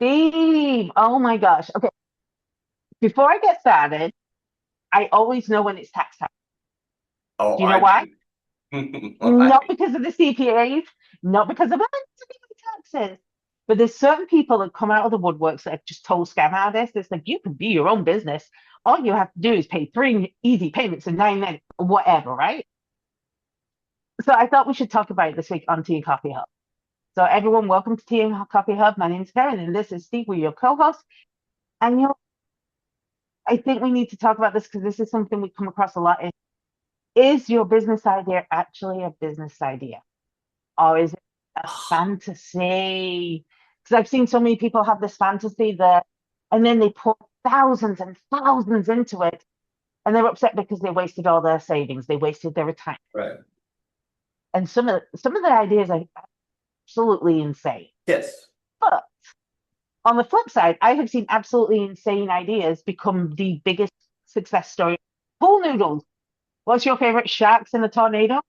Steve, oh my gosh. Okay, before I get started, I always know when it's tax time. Oh, Do you know I why? do. Why? Not because of the CPAs, not because of taxes, but there's certain people that come out of the woodworks that are just total scam artists. It's like you can be your own business. All you have to do is pay three easy payments in 9 minutes, or whatever, right? So I thought we should talk about it this week on Tea and Coffee Hub. So everyone, welcome to Tea and Coffee Hub. My name is Karen, and this is Steve. We're your co-host. And I think we need to talk about this because this is something we come across a lot. Is your business idea actually a business idea? Or is it a fantasy? Because I've seen so many people have this fantasy that, and then they pour thousands and thousands into it, and they're upset because they wasted all their savings, they wasted their retirement, Right. and some of the ideas are absolutely insane. Yes. But on the flip side, I have seen absolutely insane ideas become the biggest success story. Pool noodles. What's your favorite? Sharks in a tornado?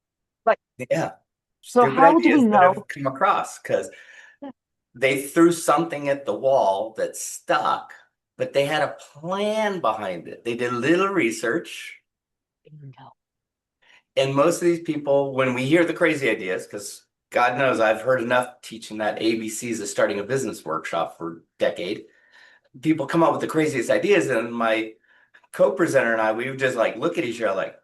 Like, Yeah. so Stupid how do we ideas that know? have come across because they threw something at the wall that stuck, but they had a plan behind it. They did a little research. Bingo. And most of these people, when we hear the crazy ideas, because God knows I've heard enough teaching that ABCs of starting a business workshop for a decade. People come up with the craziest ideas, and my co-presenter and I, we would just like look at each other like,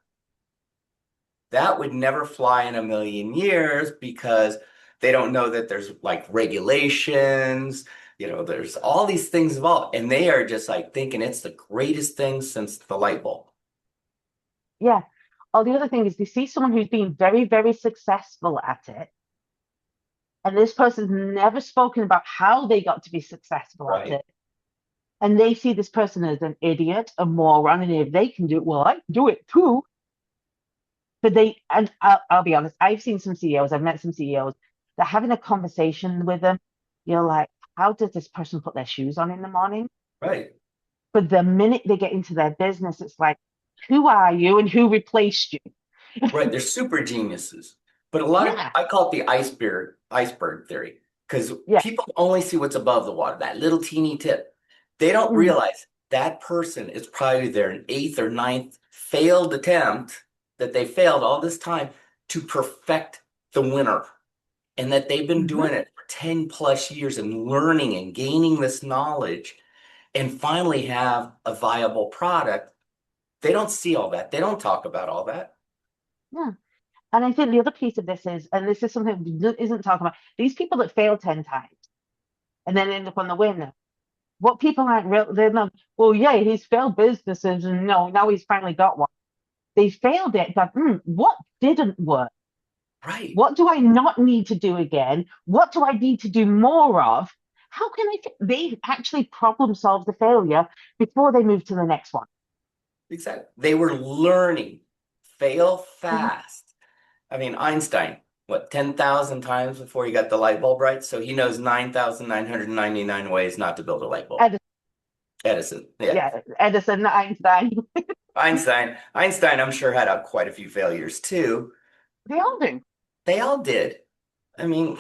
that would never fly in a million years because they don't know that there's like regulations, there's all these things involved, and they are just like thinking it's the greatest thing since the light bulb. Yeah. Or the other thing is they see someone who's been very, very successful at it, and this person's never spoken about how they got to be successful at Right. it. And they see this person as an idiot, a moron, and if they can do it, well, I can do it too. But and I'll be honest, I've seen some CEOs, I've met some CEOs that having a conversation with them, you're like, how does this person put their shoes on in the morning? Right. But the minute they get into their business, it's like, who are you and who replaced you? Right. They're super geniuses. But a lot of, Yeah, I call it the iceberg theory, because yeah. people only see what's above the water, that little teeny tip. They don't Mm, realize that person is probably their eighth or ninth failed attempt that they failed all this time to perfect the winner. And that they've been mhm. doing it for 10 plus years and learning and gaining this knowledge and finally have a viable product. They don't see all that. They don't talk about all that. Yeah. And I think the other piece of this is, and this is something that isn't talking about, these people that fail 10 times and then end up on the win. What people aren't real, they're not, well, yeah, he's failed businesses and no, now he's finally got one. They failed it, but what didn't work? Right. What do I not need to do again? What do I need to do more of? How can they actually problem solve the failure before they move to the next one? Exactly. They were learning. Fail Mhm. fast. I mean, Einstein, what, 10,000 times before he got the light bulb right? So he knows 9,999 ways not to build a light bulb. Edison, Edison. Yeah. yeah, Edison, Einstein, Einstein, I'm sure had quite a few failures too. they all do. They all did. I mean,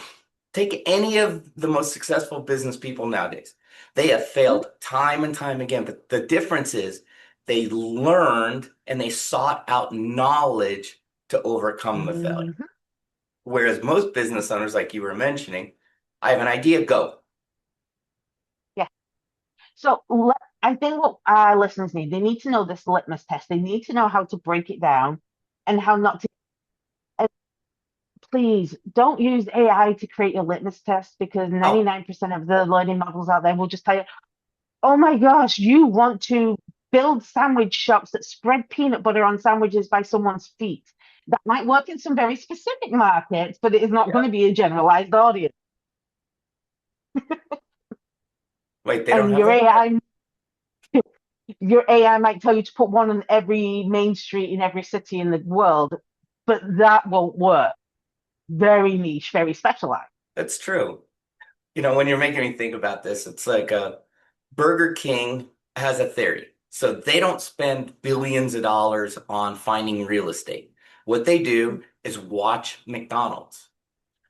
take any of the most successful business people nowadays. They have failed time and time again, but the difference is they learned and they sought out knowledge to overcome the failure. Mhm. Whereas most business owners, like you were mentioning, I have an idea, go. Yeah. So I think what our listeners need, they need to know this litmus test. They need to know how to break it down and how not to. And please don't use AI to create your litmus test because Oh, 99% of the learning models out there will just tell you, oh my gosh, you want to build sandwich shops that spread peanut butter on sandwiches by someone's feet. That might work in some very specific markets, but it is not going yeah. to be a generalized audience. Wait, they don't And have that? your AI might tell you to put one on every main street in every city in the world, but that won't work. Very niche, very specialized. That's true. When you're making me think about this, it's like Burger King has a theory. So they don't spend billions of dollars on finding real estate. What they do is watch McDonald's.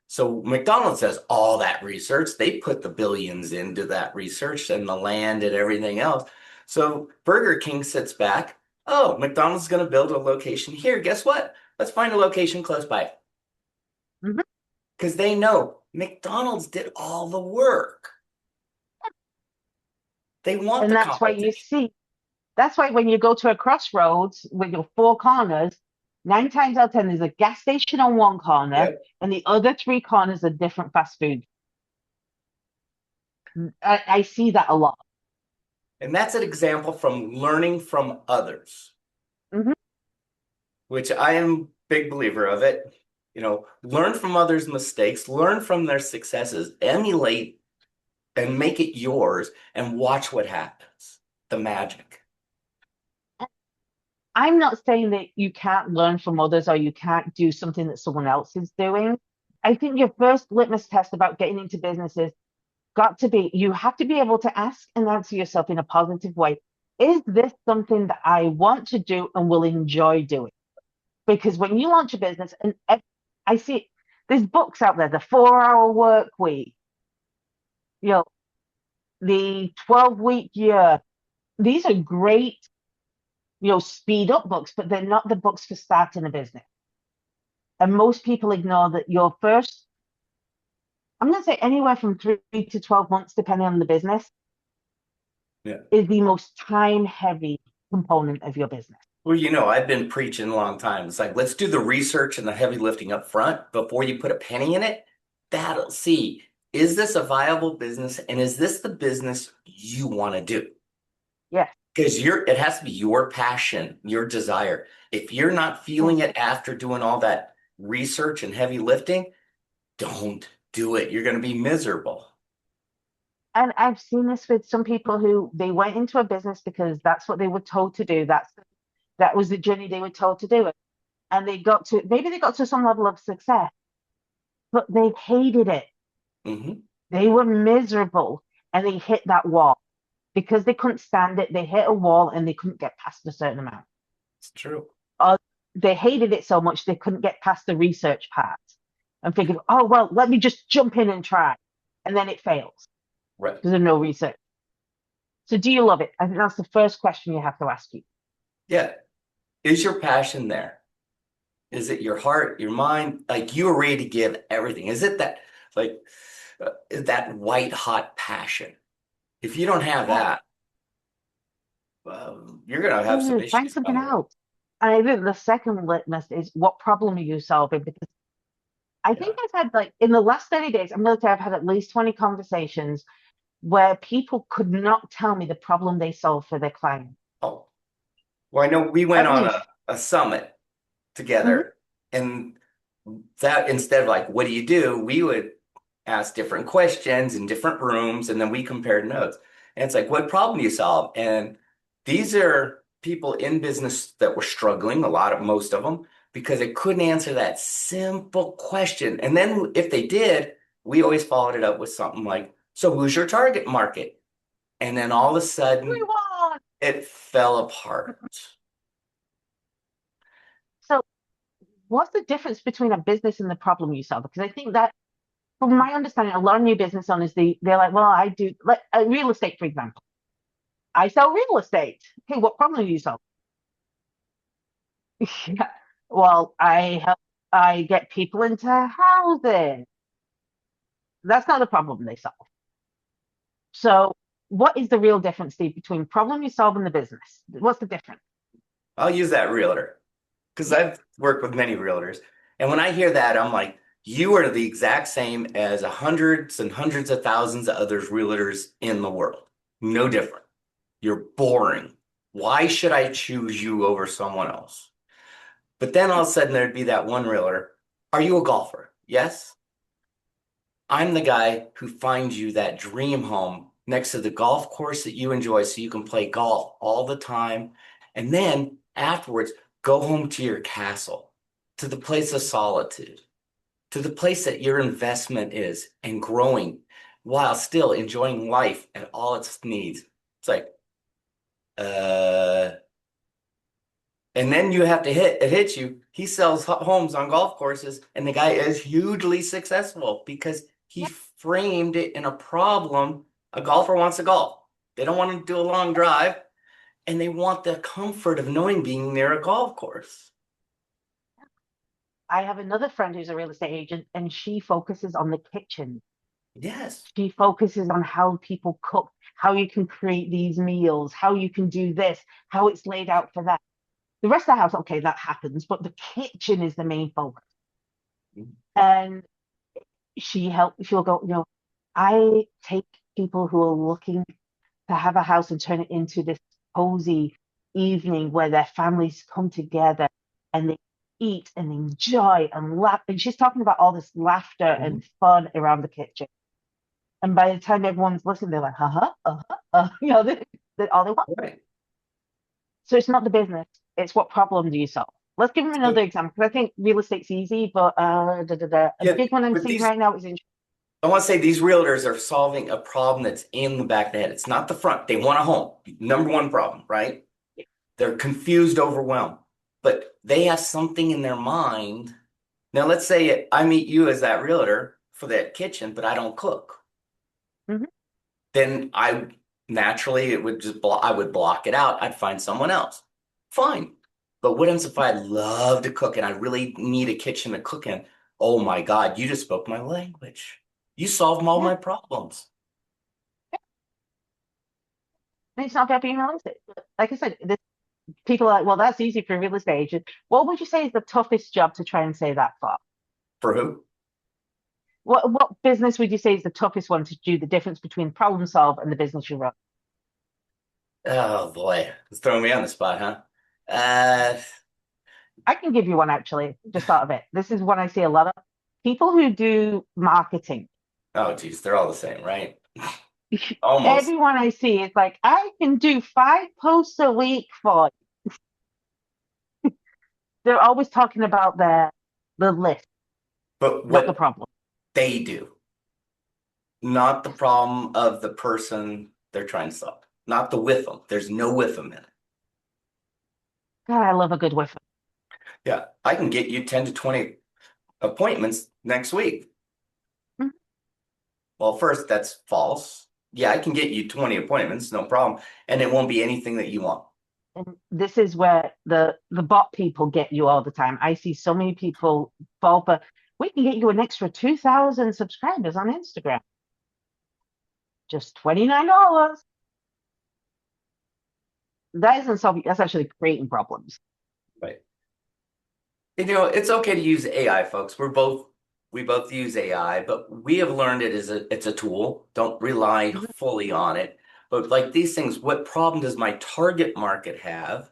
So McDonald's does all that research. They put the billions into that research and the land and everything else. So Burger King sits back. Oh, McDonald's is going to build a location here. Guess what? Let's find a location close by. Mhm. Because they know McDonald's did all the work. They want And the that's why you competition. see, that's why when you go to a crossroads with your four corners, 9 times out of 10, there's a gas station on one corner, Yep. and the other three corners are different fast food. I see that a lot. And that's an example from learning from others, Mhm. which I am a big believer of it. Learn from others' mistakes, learn from their successes, emulate and make it yours and watch what happens. The magic. I'm not saying that you can't learn from others or you can't do something that someone else is doing. I think your first litmus test about getting into business is got to be you have to be able to ask and answer yourself in a positive way. Is this something that I want to do and will enjoy doing? Because when you launch a business, and I see there's books out there, the 4 Hour Work Week, you know, the 12-week year. These are great, speed up books, but they're not the books for starting a business. And most people ignore that your first, I'm going to say anywhere from 3 to 12 months, depending on the business, Yeah. is the most time heavy component of your business. Well, I've been preaching a long time. It's like, let's do the research and the heavy lifting up front before you put a penny in it. That'll see, is this a viable business and is this the business you want to do? Yes. Because it has to be your passion, your desire. If you're not feeling it after doing all that research and heavy lifting, don't do it. You're going to be miserable. And I've seen this with some people who they went into a business because that's what they were told to do. That was the journey they were told to do it. And maybe they got to some level of success, but they hated it. Hmm. They were miserable and they hit that wall because they couldn't stand it. They hit a wall and they couldn't get past a certain amount. It's true. Or they hated it so much they couldn't get past the research part and figured, oh, well, let me just jump in and try. And then it fails Right. because of no research. So do you love it? I think that's the first question you have to ask you. Yeah. Is your passion there? Is it your heart, your mind? Like you are ready to give everything? Is it like, that white hot passion? If you don't have Yeah. that, you're going to have some Find issues something down the road. else. And I think the second litmus is what problem are you solving? Because I Yeah. think I've had like in the last 30 days, I'm going to say I've had at least 20 conversations where people could not tell me the problem they solve for their client. Oh, well, I know we went At on least. a summit Mhm. together, and that instead of like, what do you do? We would ask different questions in different rooms, and then we compared notes. And it's like, what problem do you solve? And these are people in business that were struggling, most of them, because they couldn't answer that simple question. And then if they did, we always followed it up with something like, so who's your target market? And then all of a sudden, Everyone. it fell apart. So what's the difference between a business and the problem you solve? Because I think that from my understanding, a lot of new business owners, they're like, well, I do like real estate, for example. I sell real estate. Okay, what problem do you solve? Yeah. Well, I get people into housing. That's not the problem they solve. So what is the real difference, Steve, between problem you solve and the business? What's the difference? I'll use that realtor because Yeah. I've worked with many realtors. And when I hear that, I'm like, you are the exact same as hundreds and hundreds of thousands of other realtors in the world. No different. You're boring. Why should I choose you over someone else? But then all of a sudden there'd be that one realtor. Are you a golfer? Yes. I'm the guy who finds you that dream home next to the golf course that you enjoy so you can play golf all the time. And then afterwards, go home to your castle, to the place of solitude, to the place that your investment is and growing while still enjoying life at all its needs. It's like, uh, And then you have to it hits you. He sells homes on golf courses, and the guy is hugely successful because he framed it in a problem. A golfer wants to golf. They don't want to do a long drive, and they want the comfort of knowing being near a golf course. I have another friend who's a real estate agent, and she focuses on the kitchen. Yes. She focuses on how people cook, how you can create these meals, how you can do this, how it's laid out for that. The rest of the house, okay, that happens, but the kitchen is the main focus. And she'll go, I take people who are looking to have a house and turn it into this cozy evening where their families come together and they eat and enjoy and laugh. And she's talking about all this laughter and fun around the kitchen. And by the time everyone's listening, they're like, that's all they want. Right. So it's not the business, it's what problem do you solve? Let's give them another example, because I think real estate's easy, but a big one I'm seeing right now is insurance. I want to say these realtors are solving a problem that's in the back of the head. It's not the front. They want a home. Number one problem, right? Yeah. They're confused, overwhelmed, but they have something in their mind. Now, let's say I meet you as that realtor for that kitchen, but I don't cook. Then I naturally it would just I would block it out. I'd find someone else. Fine. But what if I love to cook and I really need a kitchen to cook in? Oh my God, you just spoke my language. You solved all my problems. And it's not about being realistic. Like I said, people are like, well, that's easy for a real estate agent. What would you say is the toughest job to try and say that for? For who? What business would you say is the toughest one to do the difference between problem solve and the business you run? Oh boy, it's throwing me on the spot, huh? Uh, I can give you one actually, just out of it. This is one I see a lot of people who do marketing. oh geez, they're all the same, right? Almost. Everyone I see is like, I can do 5 posts a week for you. They're always talking about the list, But not the what problem. they do, not the problem of the person they're trying to solve, not the with them. There's no with them in it. God, I love a good whiff. Yeah, I can get you 10 to 20 appointments next week. Mhm. Well, first, that's false. Yeah, I can get you 20 appointments, no problem. And it won't be anything that you want. And this is where the bot people get you all the time. I see so many people fall for, we can get you an extra 2,000 subscribers on Instagram. Just $29. That isn't solving, that's actually creating problems. Right. It's okay to use AI, folks. We both use AI, but we have learned it's a tool. Don't rely fully on it. But like these things, what problem does my target market have?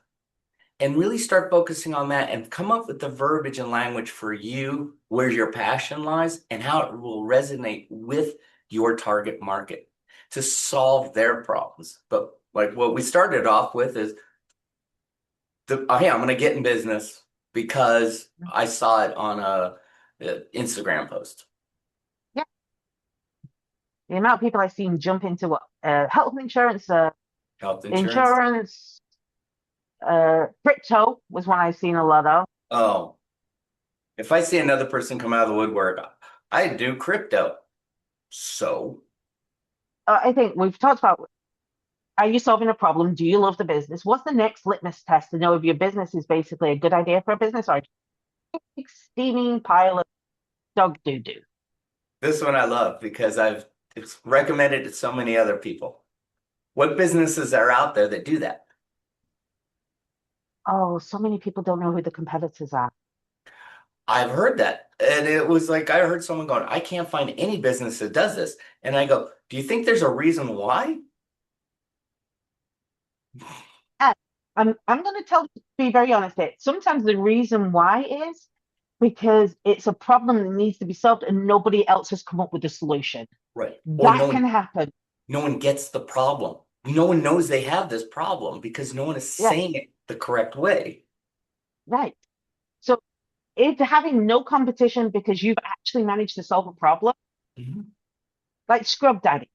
And really start focusing on that and come up with the verbiage and language for you, where your passion lies, and how it will resonate with your target market to solve their problems. But like what we started off with is hey, I'm going to get in business because I saw it on a Instagram post. Yeah. The amount of people I've seen jump into what health insurance, Health insurance. crypto was one I've seen a lot of. Oh, if I see another person come out of the woodwork, I do crypto. So, I think we've talked about, are you solving a problem? Do you love the business? What's the next litmus test to know if your business is basically a good idea for a business or a steaming pile of dog doo-doo? this one I love because I've recommended it to so many other people. What businesses are out there that do that? Oh, so many people don't know who the competitors are. I've heard that. And it was like I heard someone going, I can't find any business that does this. And I go, do you think there's a reason why? I'm going to be very honest here. Sometimes the reason why is because it's a problem that needs to be solved and nobody else has come up with a solution. Right. Or That can happen. no one gets the problem. No one knows they have this problem because no one is Yeah, saying it the correct way. right. So if having no competition because you've actually managed to solve a problem, like Scrub Daddy.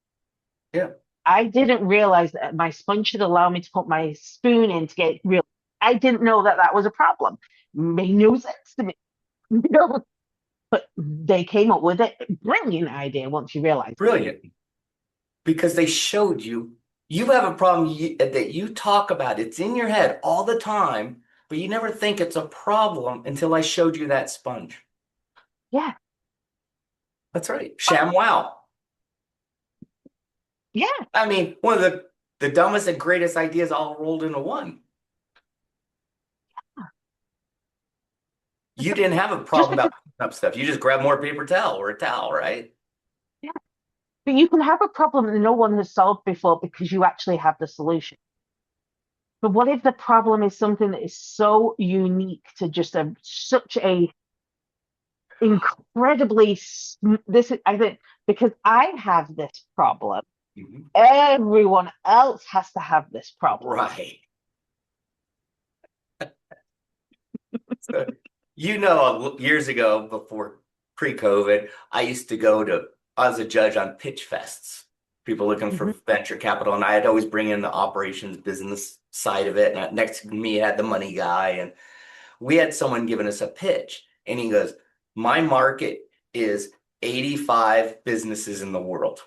Yeah. I didn't realize that my sponge should allow me to put my spoon in to get real. I didn't know that that was a problem. Made no sense to me. You know, but they came up with it. Brilliant idea once you realize it. Brilliant. Because they showed you you have a problem that you talk about. It's in your head all the time, but you never think it's a problem until I showed you that sponge. Yeah. That's right. Sham wow. Yeah. I mean, one of the dumbest and greatest ideas all rolled into one. You didn't have a Just problem because, about picking up stuff. You just grab more paper towel or a towel, right? yeah. But you can have a problem that no one has solved before because you actually have the solution. But what if the problem is something that is so unique to just such a incredibly this is, I think, because I have this problem, Mhm. everyone else has to have this problem. Right. So, years ago, before pre-COVID, I was a judge on pitch fests, people looking for Mhm. venture capital, and I'd always bring in the operations business side of it. And next to me had the money guy, and we had someone giving us a pitch, and he goes, "My market is 85 businesses in the world."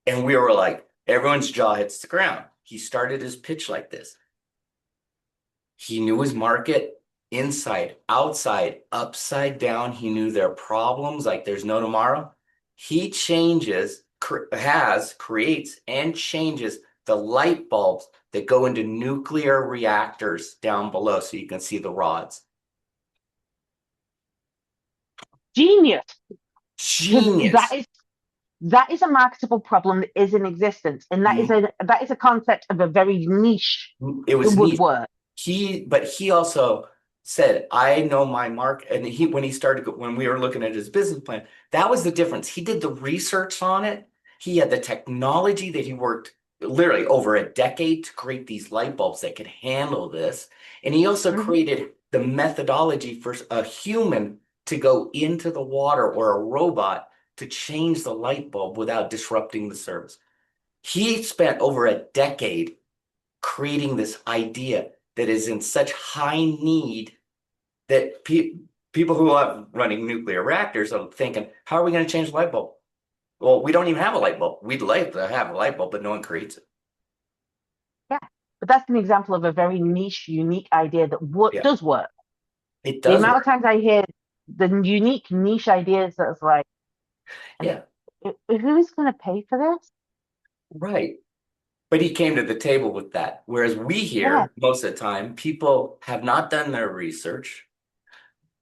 And we were like, everyone's jaw hits the ground. He started his pitch like this. He knew his market inside, outside, upside down. He knew their problems like there's no tomorrow. He creates, and changes the light bulbs that go into nuclear reactors down below so you can see the rods. Genius, because Genius. that is a marketable problem that is in existence, and Mhm. that is a concept of a very niche It that was would neat. work. But he also said, I know my market. And when we were looking at his business plan, that was the difference. He did the research on it. He had the technology that he worked literally over a decade to create these light bulbs that could handle this. And he also Mhm. created the methodology for a human to go into the water or a robot to change the light bulb without disrupting the service. He spent over a decade creating this idea that is in such high need that people who are running nuclear reactors are thinking, how are we going to change the light bulb? Well, we don't even have a light bulb. We'd like to have a light bulb, but no one creates it. Yeah, but that's an example of a very niche, unique idea that Yeah, does work. it The does amount of work. times I hear the unique niche ideas that's like, Yeah, who's going to pay for this? right. But he came to the table with that. Whereas we Yeah, hear most of the time, people have not done their research.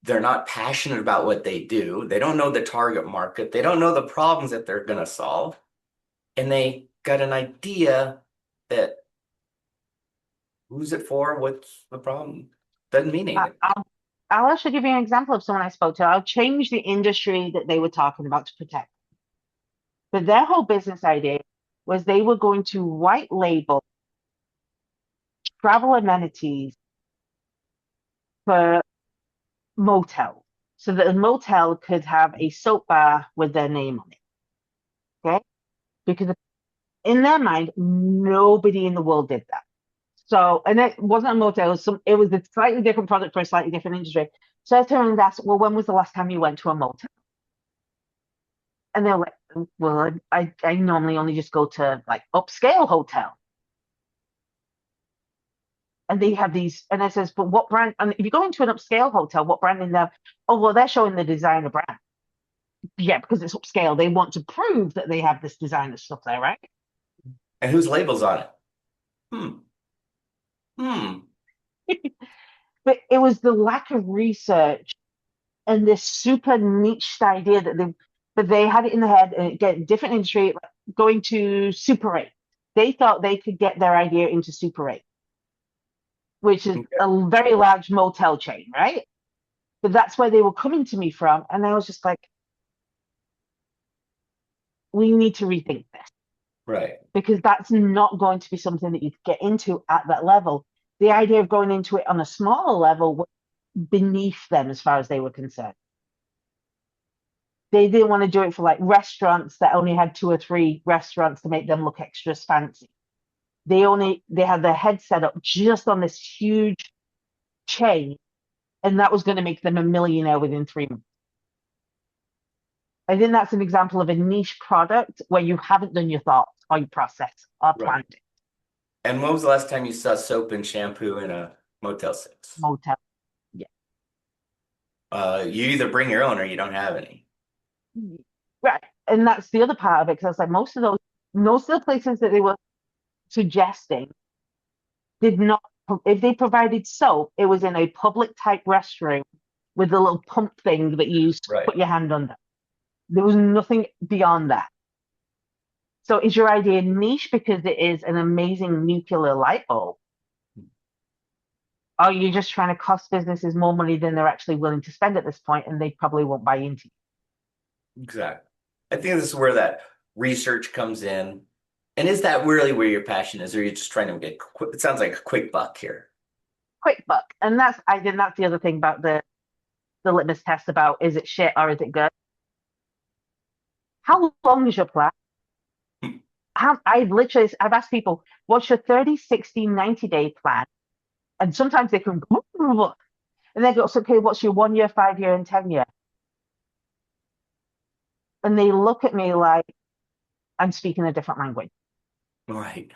They're not passionate about what they do. They don't know the target market. They don't know the problems that they're going to solve. And they got an idea that who's it for? What's the problem? Doesn't mean I, anything. I'll actually give you an example of someone I spoke to. I'll change the industry that they were talking about to protect. But their whole business idea was they were going to white label travel amenities for motels so that a motel could have a soap bar with their name on it. Okay. Because in their mind, nobody in the world did that. So, and it wasn't a motel, it was a slightly different product for a slightly different industry. So I turned and asked, well, when was the last time you went to a motel? And they're like, well, I normally only just go to like upscale hotel. And they have these, and I says, but what brand? And if you go into an upscale hotel, what brand in there? Oh, well, they're showing the designer brand. Yeah, because it's upscale. They want to prove that they have this designer stuff there, right? And whose label's on it? Hmm. Hmm. But it was the lack of research and this super niche idea but they had it in their head and again, different industry, like going to Super 8. They thought they could get their idea into Super 8, which is Okay. a very large motel chain, right? But that's where they were coming to me from. And I was just like, we need to rethink this Right. because that's not going to be something that you get into at that level. The idea of going into it on a smaller level was beneath them as far as they were concerned. They didn't want to do it for like restaurants that only had two or three restaurants to make them look extra fancy. they had their head set up just on this huge chain, and that was going to make them a millionaire within 3 months. I think that's an example of a niche product where you haven't done your thoughts or your process or Right. planned it. And when was the last time you saw soap and shampoo in a Motel 6? Motel. Yeah. You either bring your own or you don't have any. Right. And that's the other part of it, because I was like, most of the places that they were suggesting did not, if they provided soap, it was in a public type restroom with a little pump thing that you used to Right. put your hand under. There was nothing beyond that. So is your idea niche because it is an amazing nuclear light bulb? Or are you just trying to cost businesses more money than they're actually willing to spend at this point, and they probably won't buy into you? Exactly. I think this is where that research comes in. And is that really where your passion is, or are you just trying to get quick? It sounds like a quick buck here. Quick buck. And I think that's the other thing about the litmus test about is it shit or is it good? How long is your plan? I've asked people, what's your 30, 60, 90-day plan? And sometimes they can go, and they go, so, okay, what's your 1 year, 5 year, and 10 year? And they look at me like I'm speaking a different language. Right.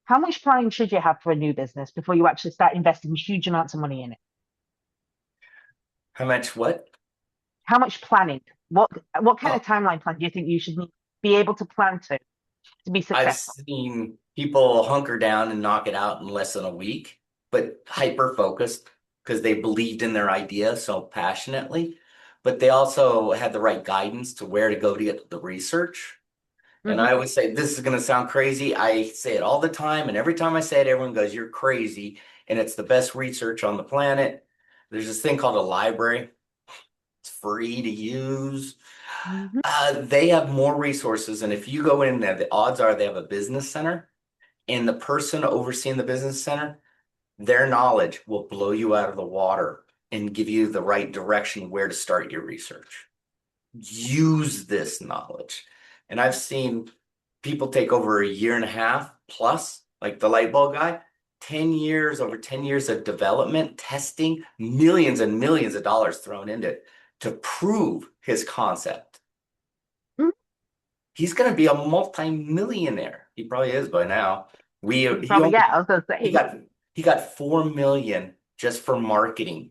How much planning should you have for a new business before you actually start investing huge amounts of money in it? How much what? How much planning? What kind Oh, of timeline plan do you think you should be able to plan to be I've successful? seen people hunker down and knock it out in less than a week, but hyper focused because they believed in their idea so passionately. But they also had the right guidance to where to go to get the research. And Hmm. I always say, this is going to sound crazy. I say it all the time. And every time I say it, everyone goes, you're crazy. And it's the best research on the planet. There's this thing called a library. It's free to use. Hmm. They have more resources. And if you go in there, the odds are they have a business center. And the person overseeing the business center, their knowledge will blow you out of the water and give you the right direction where to start your research. Use this knowledge. And I've seen people take over a year and a half plus, like the light bulb guy, 10 years, over 10 years of development, testing, millions and millions of dollars thrown into it to prove his concept. He's going to be a multi-millionaire. He probably is by now. We he Probably, yeah, only I was gonna he say. got 4 million just for marketing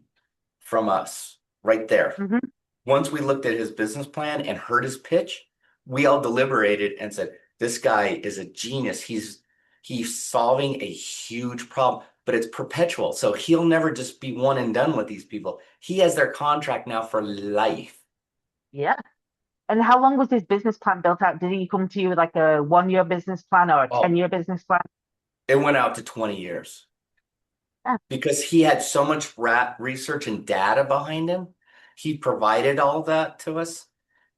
from us right there. Hmm. Once we looked at his business plan and heard his pitch, we all deliberated and said, this guy is a genius. He's solving a huge problem, but it's perpetual. So he'll never just be one and done with these people. He has their contract now for life. Yeah. And how long was his business plan built out? Did he come to you with like a 1 year business plan or a Oh, 10 year business plan? it went out to 20 years Yeah. because he had so much research and data behind him. He provided all that to us,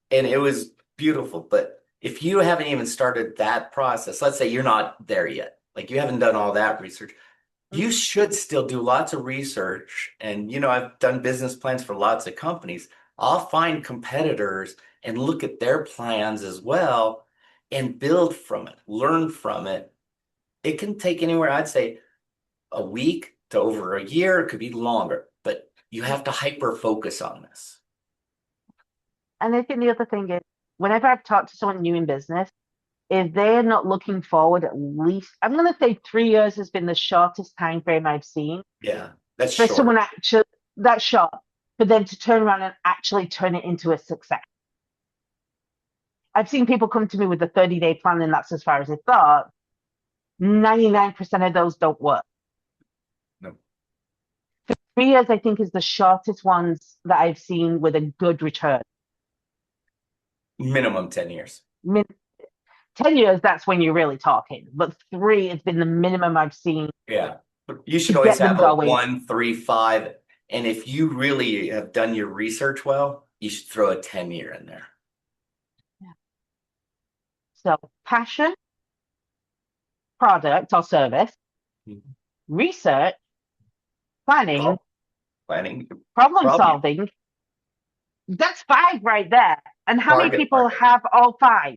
and it was beautiful. But if you haven't even started that process, let's say you're not there yet, like you haven't done all that research, you Mhm. should still do lots of research. And, I've done business plans for lots of companies. I'll find competitors and look at their plans as well and build from it, learn from it. It can take anywhere, I'd say, a week to over a year. It could be longer, but you have to hyper focus on this. And I think the other thing is, whenever I've talked to someone new in business, if they're not looking forward, at least I'm going to say 3 years has been the shortest time frame I've seen Yeah, that's for short. someone actually that short, for them to turn around and actually turn it into a success. I've seen people come to me with a 30-day plan, and that's as far as they thought. 99% of those don't work. No, 3 years, I think, is the shortest ones that I've seen with a good return. minimum 10 years. Min 10 years, that's when you're really talking. But three has been the minimum I've seen Yeah. But you to should always get them have a going. 1, 3, 5. And if you really have done your research well, you should throw a 10-year in there. Yeah. So, passion, product or service, Mhm. research, planning, Oh, planning, problem problem, solving. That's five right there. And how many target people market. have all five?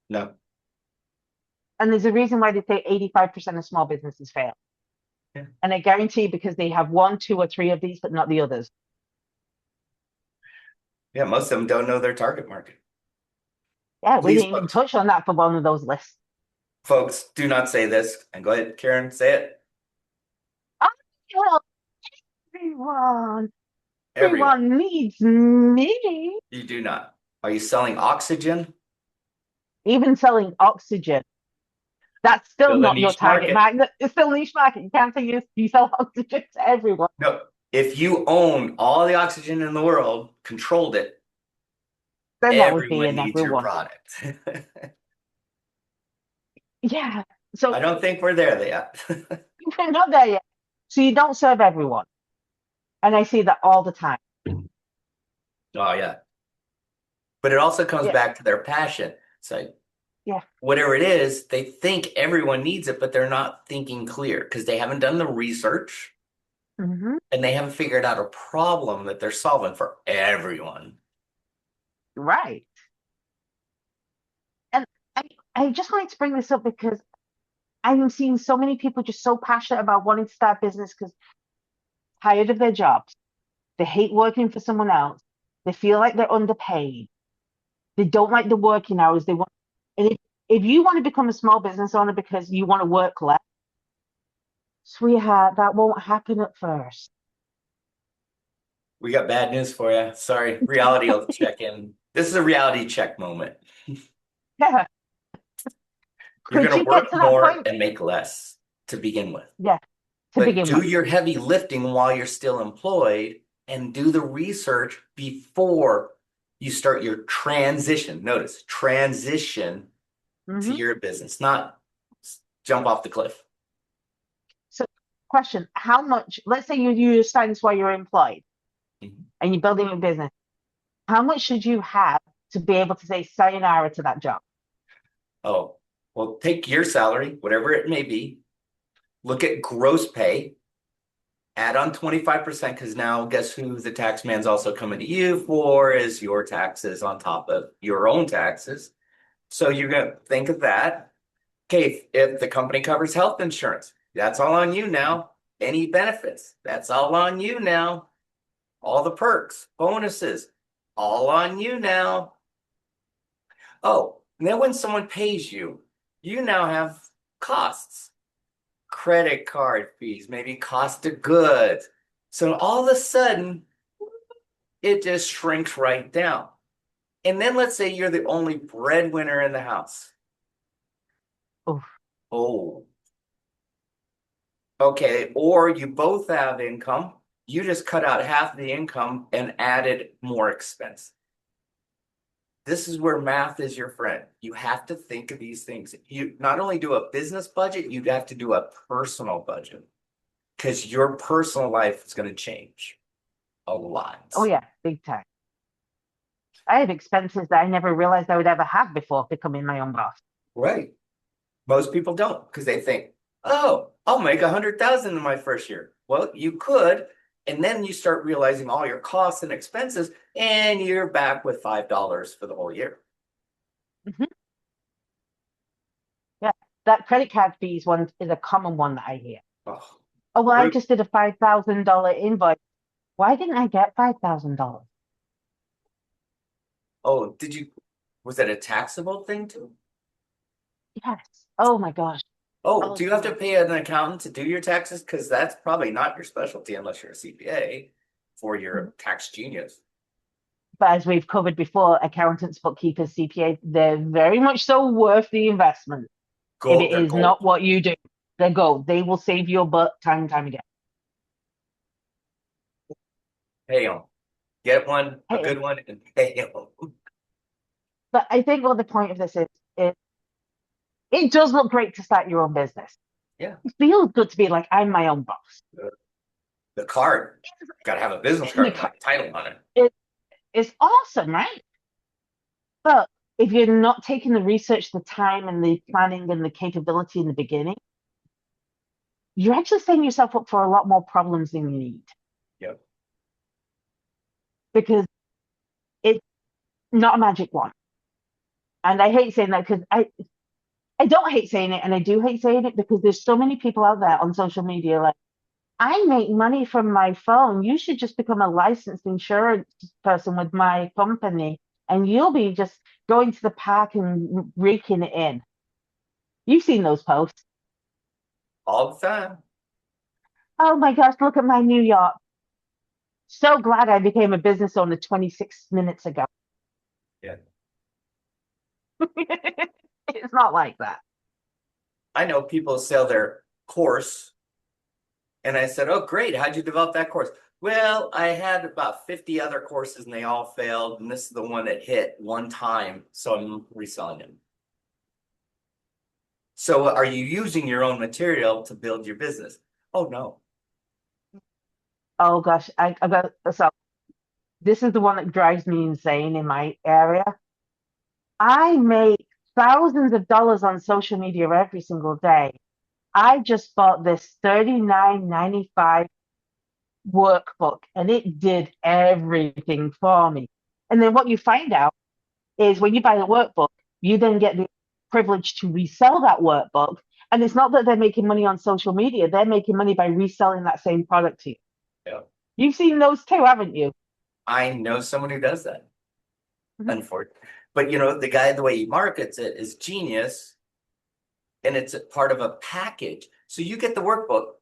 No. And there's a reason why they say 85% of small businesses fail. Yeah. And I guarantee because they have one, two, or three of these, but not the others. Yeah, most of them don't know their target market. Yeah, we Please, didn't even folks, touch on that for one of those lists. folks, do not say this. And go ahead, Karen, say it. I help everyone. Everyone. Everyone needs me. You do not. Are you selling oxygen? Even selling oxygen. That's still Still a not your niche target market. market. It's still niche market. You can't say you sell oxygen to everyone. No, if you own all the oxygen in the world, controlled it, Then that would be everyone in needs your everyone. product. Yeah. I So don't think we're there yet. you're not there yet. So you don't serve everyone. And I see that all the time. Oh, yeah. But it also comes Yeah. back to their passion. So Yeah. whatever it is, they think everyone needs it, but they're not thinking clear because they haven't done the research Hmm. and they haven't figured out a problem that they're solving for everyone. Right. And I, I just wanted to bring this up because I'm seeing so many people just so passionate about wanting to start business because tired of their jobs. They hate working for someone else. They feel like they're underpaid. They don't like the working hours. They want, and if you want to become a small business owner because you want to work less, sweetheart, that won't happen at first. We got bad news for you. Sorry, reality will check in. This is a reality check moment. Yeah. You're Could going to you get work to that more point? and make less to begin with. Yeah, to But begin do with. your heavy lifting while you're still employed and do the research before you start your transition. Notice transition to Hmm. your business, not jump off the cliff. So, question: how much? Let's say you starting this while you're employed Mhm. and you're building a business. How much should you have to be able to say sayonara to that job? Oh, well, take your salary, whatever it may be, look at gross pay, add on 25% because now guess who the tax man's also coming to you for is your taxes on top of your own taxes. So you're going to think of that. Okay, if the company covers health insurance, that's all on you now. Any benefits, that's all on you now. All the perks, bonuses, all on you now. Oh, and then when someone pays you, you now have costs, credit card fees, maybe cost of goods. So all of a sudden, it just shrinks right down. And then let's say you're the only breadwinner in the house. Oh, Oh, okay. Or you both have income. You just cut out half the income and added more expense. This is where math is your friend. You have to think of these things. You not only do a business budget, you have to do a personal budget because your personal life is going to change a lot. oh yeah, big time. I have expenses that I never realized I would ever have before becoming my own boss. Right. Most people don't because they think, oh, I'll make 100,000 in my first year. Well, you could, and then you start realizing all your costs and expenses, and you're back with $5 for the whole year. Hmm. Yeah, that credit card fees one is a common one that I hear. Oh, Oh, well, I root. just did a $5,000 invoice. Why didn't I get $5,000? Oh, was that a taxable thing too? Yes. Oh my gosh. Oh, Oh, do you have to pay an accountant to do your taxes? Because that's probably not your specialty unless you're a CPA for your tax genius. but as we've covered before, accountants, bookkeepers, CPA, they're very much so worth the investment. If Gold, it they're is gold. not what you do, they go. They will save your butt time and time again. Pay them. Get one, a Hey, good one, and pay them. but I think what the point of this is, it, it does look great to start your own business. Yeah. It feels good to be like, I'm my own boss. The card. Got to have a business And card with like a title on it. it, it's awesome, right? But if you're not taking the research, the time, and the planning and the capability in the beginning, you're actually setting yourself up for a lot more problems than you need Yep. because it's not a magic wand. And I hate saying that because I don't hate saying it, and I do hate saying it because there's so many people out there on social media like, I make money from my phone. You should just become a licensed insurance person with my company, and you'll be just going to the park and raking it in. You've seen those posts. All the time. Oh my gosh, look at my New York. So glad I became a business owner 26 minutes ago. Yeah. It's not like that. I know people sell their course, and I said, "Oh, great. How'd you develop that course?" Well, I had about 50 other courses and they all failed, and this is the one that hit one time, so I'm reselling them. So are you using your own material to build your business? Oh no. Oh gosh, I got so this is the one that drives me insane in my area. I make thousands of dollars on social media every single day. I just bought this 39.95 workbook and it did everything for me. And then what you find out is when you buy the workbook, you then get the privilege to resell that workbook. And it's not that they're making money on social media, they're making money by reselling that same product to you. Yeah. You've seen those too, haven't you? I know someone who does that, Mhm. unfortunately. But the guy, the way he markets it is genius, and it's a part of a package. So you get the workbook.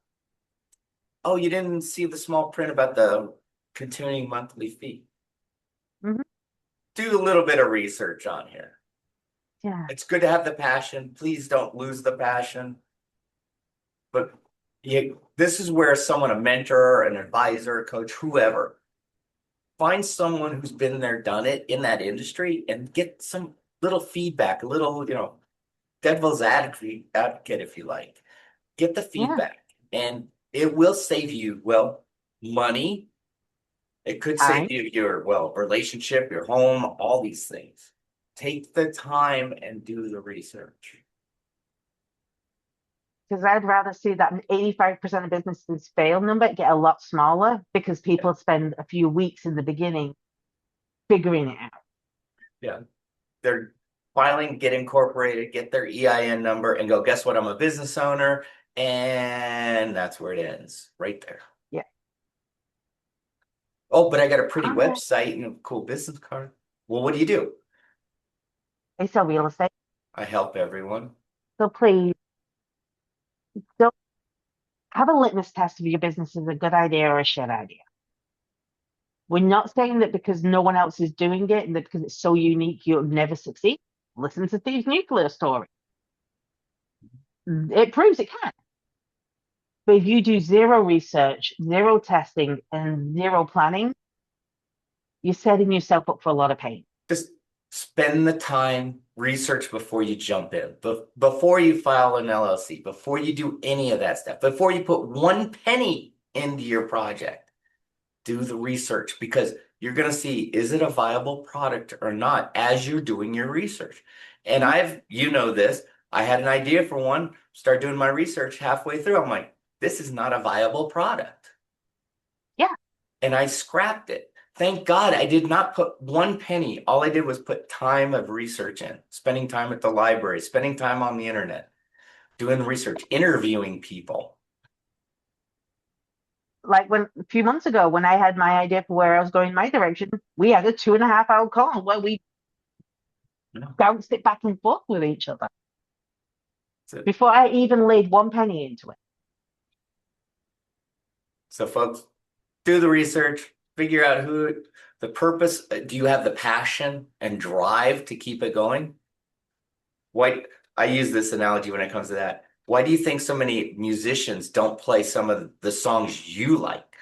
Oh, you didn't see the small print about the continuing monthly fee. Mhm. Do a little bit of research on here. Yeah. It's good to have the passion. Please don't lose the passion. But this is where someone, a mentor, an advisor, a coach, whoever, find someone who's been there, done it in that industry and get some little feedback, a little, devil's advocate, if you like. Get the Yeah. feedback and it will save you, well, money. It could save Time. you your, well, relationship, your home, all these things. Take the time and do the research. Because I'd rather see that 85% of businesses fail number get a lot smaller because Yeah. people spend a few weeks in the beginning figuring it out. Yeah. They're filing, get incorporated, get their EIN number, and go, guess what? I'm a business owner. And that's where it ends, right there. Yeah. Oh, but I got a pretty All right. website and a cool business card. Well, what do you do? They sell real estate. I help everyone. So please don't have a litmus test if your business is a good idea or a shit idea. We're not saying that because no one else is doing it and that because it's so unique, you'll never succeed. Listen to Steve's nuclear story. It proves it can. But if you do zero research, zero testing, and zero planning, you're setting yourself up for a lot of pain. Just spend the time, research before you jump in, before you file an LLC, before you do any of that stuff, before you put one penny into your project. Do the research because you're going to see, is it a viable product or not as you're doing your research. And this, I had an idea for one, start doing my research halfway through. I'm like, this is not a viable product. Yeah. And I scrapped it. Thank God I did not put one penny. All I did was put time of research in, spending time at the library, spending time on the internet, doing research, interviewing people. Like when a few months ago, when I had my idea for where I was going in my direction, we had a 2.5 hour call where we bounced it back and forth with each other So, before I even laid one penny into it. so folks, do the research, figure out the purpose. Do you have the passion and drive to keep it going? Why I use this analogy when it comes to that. Why do you think so many musicians don't play some of the songs you like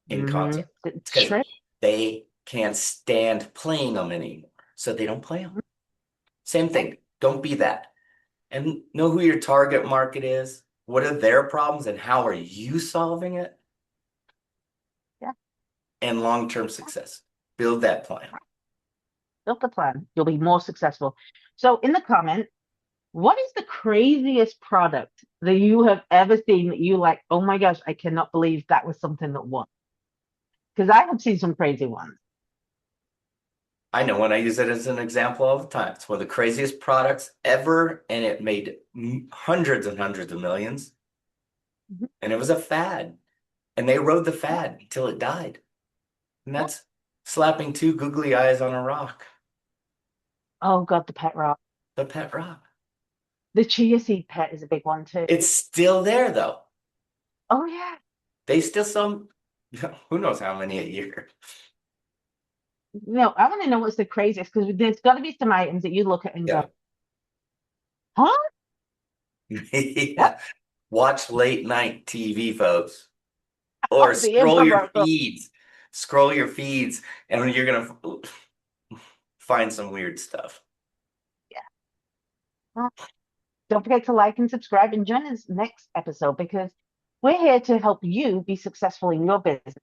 in concert? It's It's because true. they can't stand playing them anymore, so they don't play them. Same Yeah. thing. Don't be that. And know who your target market is. What are their problems and how are you solving it? Yeah. And long-term success. Build that plan. Build the plan. You'll be more successful. So in the comment, what is the craziest product that you have ever seen that you like? Oh my gosh, I cannot believe that was something that won. Because I have seen some crazy ones. I know when I use it as an example all the time. It's one of the craziest products ever, and it made hundreds and hundreds of millions. Mhm. And it was a fad. And they rode the fad until it died. And Yeah. that's slapping two googly eyes on a rock. Oh God, the pet rock. The pet rock. The chia seed pet is a big one too. It's still there though. Oh yeah. They still sell who knows how many a year. No, I want to know what's the craziest because there's got to be some items that you look at and Yeah. go, huh? What? Yeah. Watch late night TV, folks. Or Oh, the infomercial. Scroll your feeds, and you're gonna find some weird stuff. Yeah. Well, don't forget to like and subscribe and join us next episode because we're here to help you be successful in your business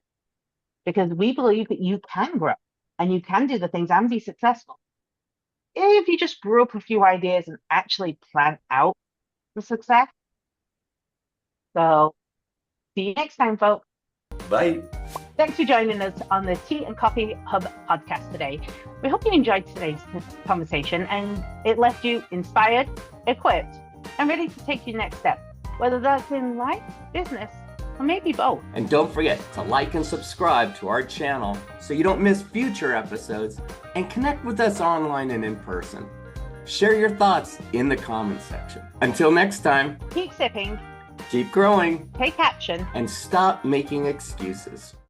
because we believe that you can grow and you can do the things and be successful. If you just grew up a few ideas and actually plan out the success. So see you next time, folks. Bye. Thanks for joining us on the Tea and Coffee Hub podcast today. We hope you enjoyed today's conversation and it left you inspired, equipped, and ready to take your next step, whether that's in life, business, or maybe both. And don't forget to like and subscribe to our channel so you don't miss future episodes, and connect with us online and in person. Share your thoughts in the comments section. Until next time, Keep sipping, keep growing, take action. and stop making excuses.